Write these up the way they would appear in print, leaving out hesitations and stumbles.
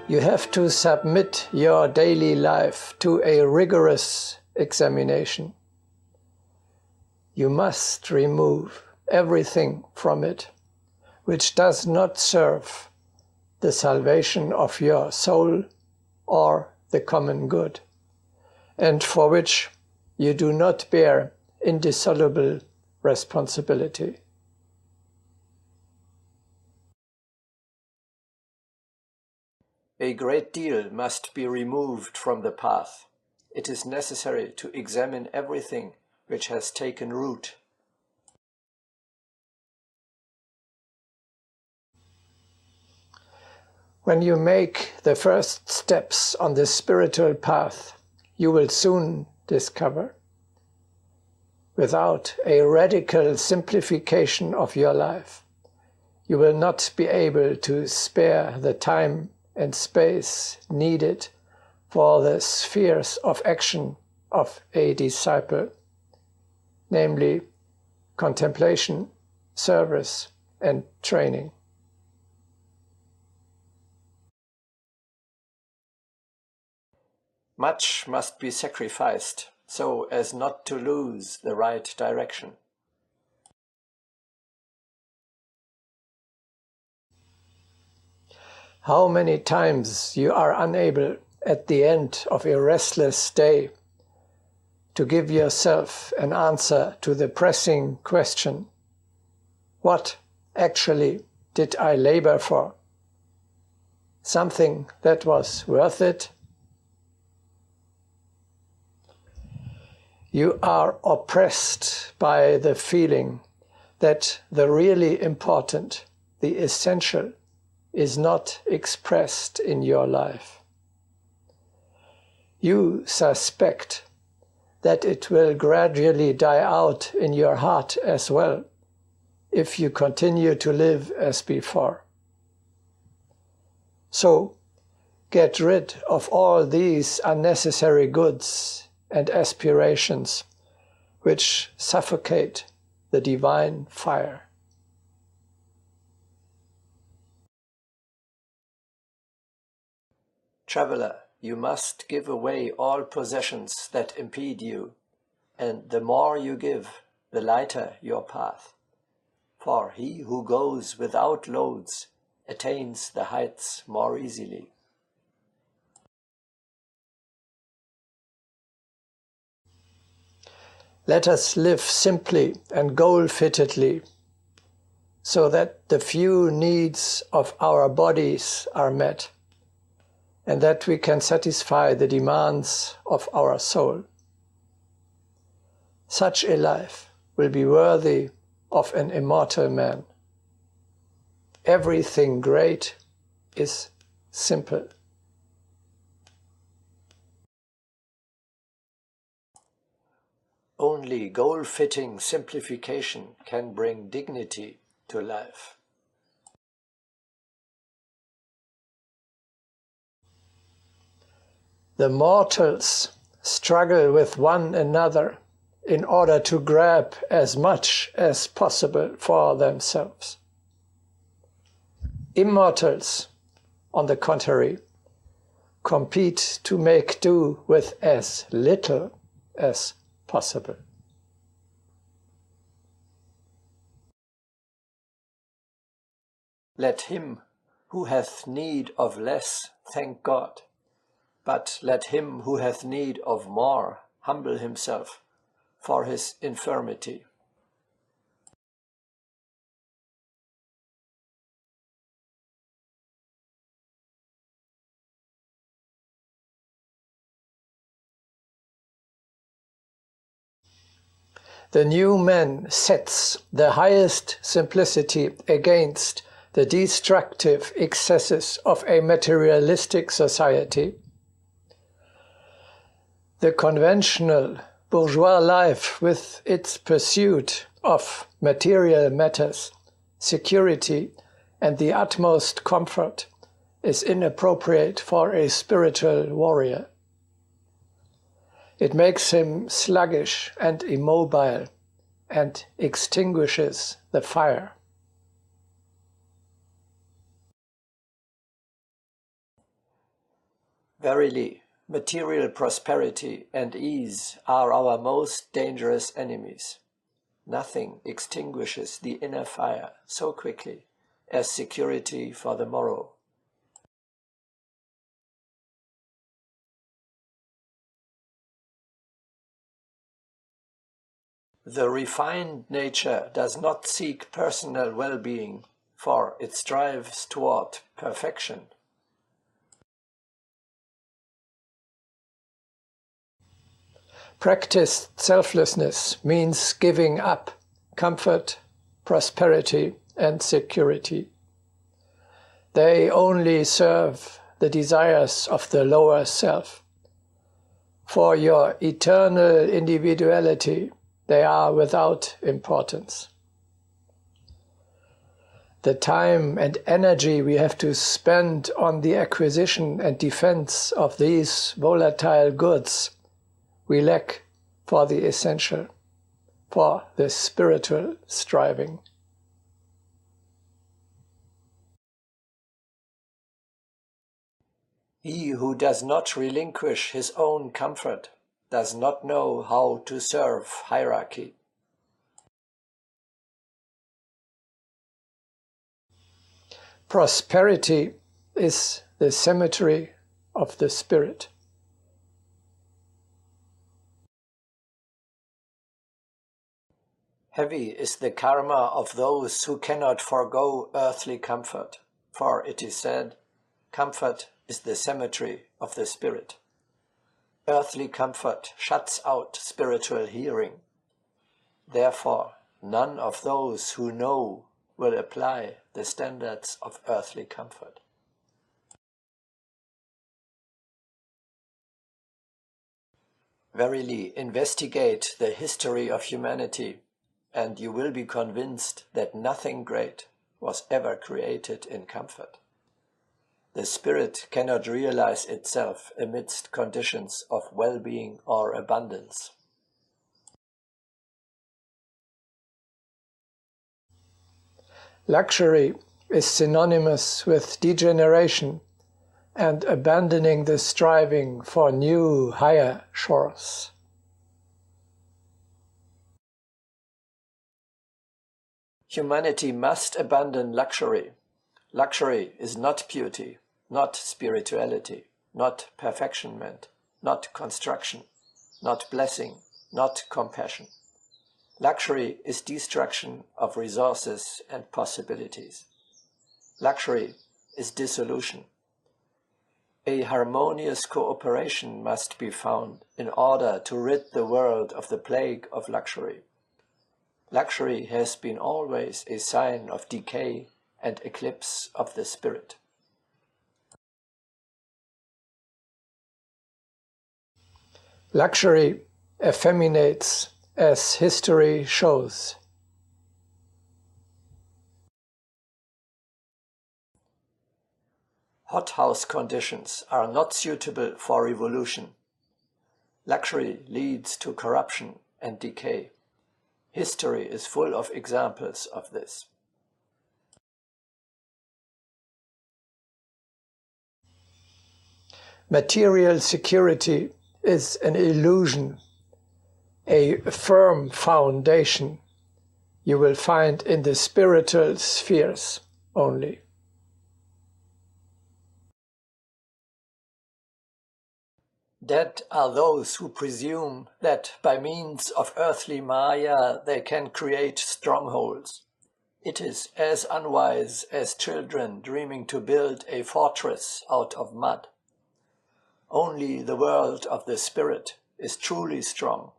You have to submit your daily life to a rigorous examination. You must remove everything from it which does not serve the salvation of your soul or the common good, and for which you do not bear indissoluble responsibility. A great deal must be removed from the path. It is necessary to examine everything which has taken root. When you make the first steps on the spiritual path, you will soon discover, without a radical simplification of your life, you will not be able to spare the time and space needed for the spheres of action of a disciple, namely contemplation, service, and training. Much must be sacrificed so as not to lose the right direction. How many times you are unable at the end of a restless day to give yourself an answer to the pressing question, what actually did I labor for? Something that was worth it? You are oppressed by the feeling that the really important, the essential, is not expressed in your life. You suspect that it will gradually die out in your heart as well, if you continue to live as before. So, get rid of all these unnecessary goods and aspirations which suffocate the divine fire. Traveler, you must give away all possessions that impede you, and the more you give, the lighter your path. For he who goes without loads attains the heights more easily. Let us live simply and goal-fittedly, so that the few needs of our bodies are met, and that we can satisfy the demands of our soul. Such a life will be worthy of an immortal man. Everything great is simple. Only goal-fitting simplification can bring dignity to life. The mortals struggle with one another in order to grab as much as possible for themselves. Immortals, on the contrary, compete to make do with as little as possible. Let him who hath need of less thank God, but let him who hath need of more humble himself for his infirmity. The new man sets the highest simplicity against the destructive excesses of a materialistic society. The conventional bourgeois life, with its pursuit of material matters, security, and the utmost comfort, is inappropriate for a spiritual warrior. It makes him sluggish and immobile, and extinguishes the fire. Verily, material prosperity and ease are our most dangerous enemies. Nothing extinguishes the inner fire so quickly as security for the morrow. The refined nature does not seek personal well-being, for it strives toward perfection. Practiced selflessness means giving up comfort, prosperity, and security. They only serve the desires of the lower self. For your eternal individuality, they are without importance. The time and energy we have to spend on the acquisition and defense of these volatile goods we lack for the essential, for the spiritual striving. He who does not relinquish his own comfort does not know how to serve hierarchy. Prosperity is the cemetery of the spirit. Heavy is the karma of those who cannot forego earthly comfort, for it is said, comfort is the cemetery of the spirit. Earthly comfort shuts out spiritual hearing. Therefore, none of those who know will apply the standards of earthly comfort. Verily, investigate the history of humanity, and you will be convinced that nothing great was ever created in comfort. The spirit cannot realize itself amidst conditions of well-being or abundance. Luxury is synonymous with degeneration and abandoning the striving for new, higher shores. Humanity must abandon luxury. Luxury is not beauty, not spirituality, not perfectionment, not construction, not blessing, not compassion. Luxury is destruction of resources and possibilities. Luxury is dissolution. A harmonious cooperation must be found in order to rid the world of the plague of luxury. Luxury has been always a sign of decay and eclipse of the spirit. Luxury effeminates, as history shows. Hothouse conditions are not suitable for revolution. Luxury leads to corruption and decay. History is full of examples of this. Material security is an illusion, a firm foundation you will find in the spiritual spheres only. Dead are those who presume that by means of earthly Maya they can create strongholds. It is as unwise as children dreaming to build a fortress out of mud. Only the world of the spirit is truly strong,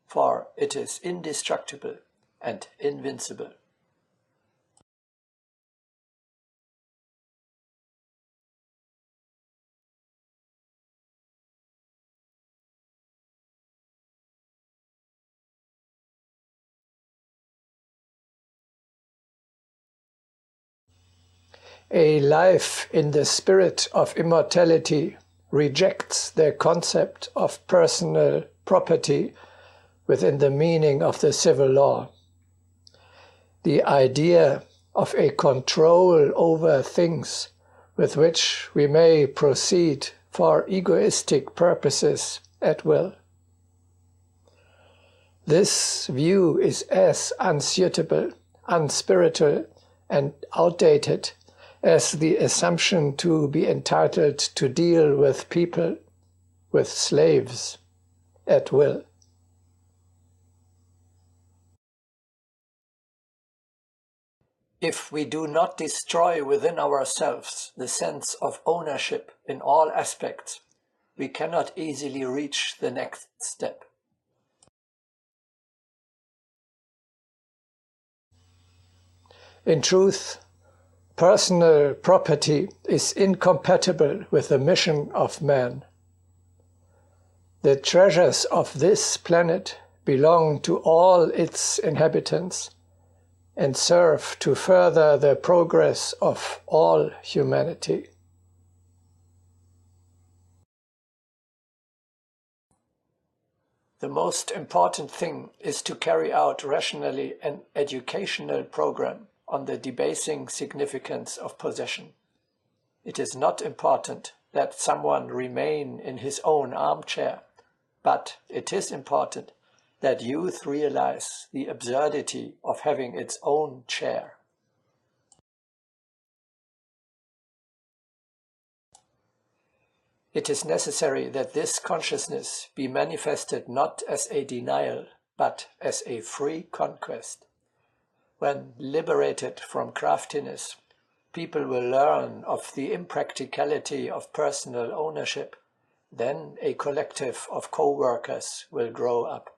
for it is indestructible and invincible. A life in the spirit of immortality rejects the concept of personal property within the meaning of the civil law. The idea of a control over things with which we may proceed for egoistic purposes at will. This view is as unsuitable, unspiritual, and outdated as the assumption to be entitled to deal with people, with slaves, at will. If we do not destroy within ourselves the sense of ownership in all aspects, we cannot easily reach the next step. In truth, personal property is incompatible with the mission of man. The treasures of this planet belong to all its inhabitants and serve to further the progress of all humanity. The most important thing is to carry out rationally an educational program on the debasing significance of possession. It is not important that someone remain in his own armchair, but it is important that youth realize the absurdity of having its own chair. It is necessary that this consciousness be manifested not as a denial, but as a free conquest. When liberated from craftiness, people will learn of the impracticality of personal ownership. Then a collective of co-workers will grow up.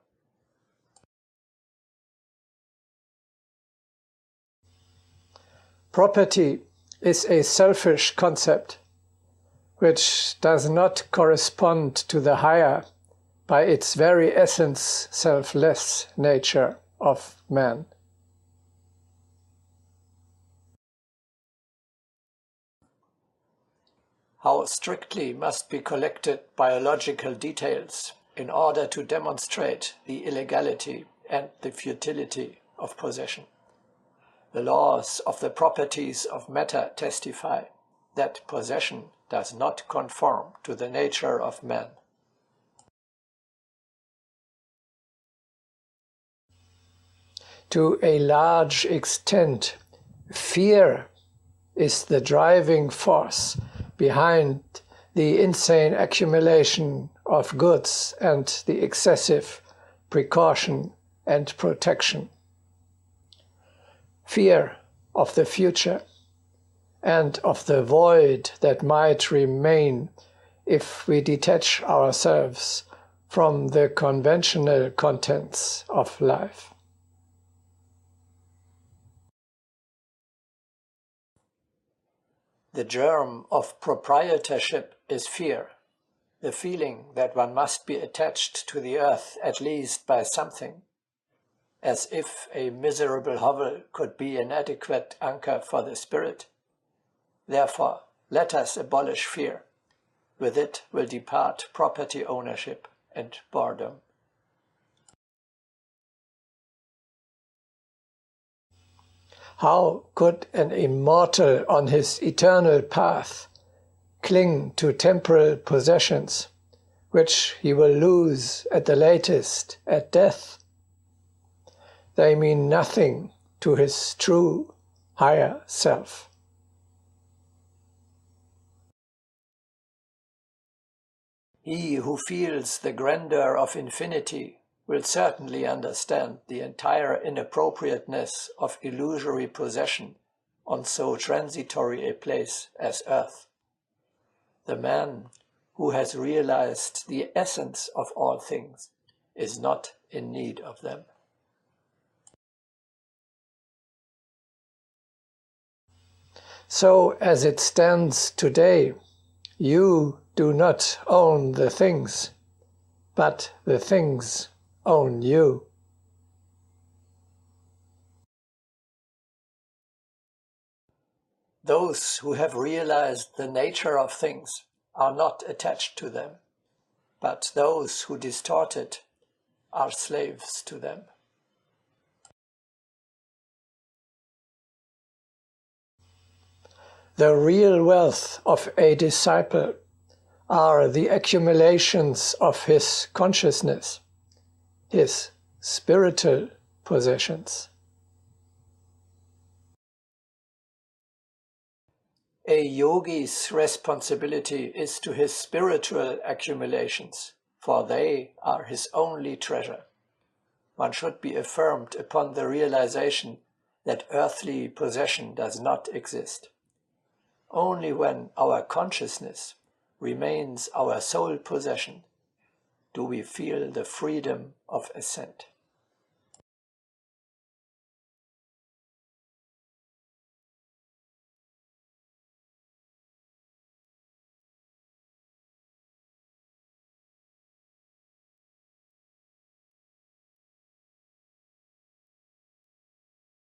Property is a selfish concept, which does not correspond to the higher, by its very essence, selfless nature of man. How strictly must be collected biological details in order to demonstrate the illegality and the futility of possession. The laws of the properties of matter testify that possession does not conform to the nature of man. To a large extent, fear is the driving force behind the insane accumulation of goods and the excessive precaution and protection. Fear of the future and of the void that might remain if we detach ourselves from the conventional contents of life. The germ of proprietorship is fear, the feeling that one must be attached to the earth at least by something, as if a miserable hovel could be an adequate anchor for the spirit. Therefore, let us abolish fear. With it will depart property ownership and boredom. How could an immortal on his eternal path cling to temporal possessions, which he will lose at the latest at death? They mean nothing to his true, higher self. He who feels the grandeur of infinity will certainly understand the entire inappropriateness of illusory possession on so transitory a place as earth. The man who has realized the essence of all things is not in need of them. So as it stands today, you do not own the things, but the things own you. Those who have realized the nature of things are not attached to them, but those who distort it are slaves to them. The real wealth of a disciple are the accumulations of his consciousness, his spiritual possessions. A yogi's responsibility is to his spiritual accumulations, for they are his only treasure. One should be affirmed upon the realization that earthly possession does not exist. Only when our consciousness remains our sole possession do we feel the freedom of ascent.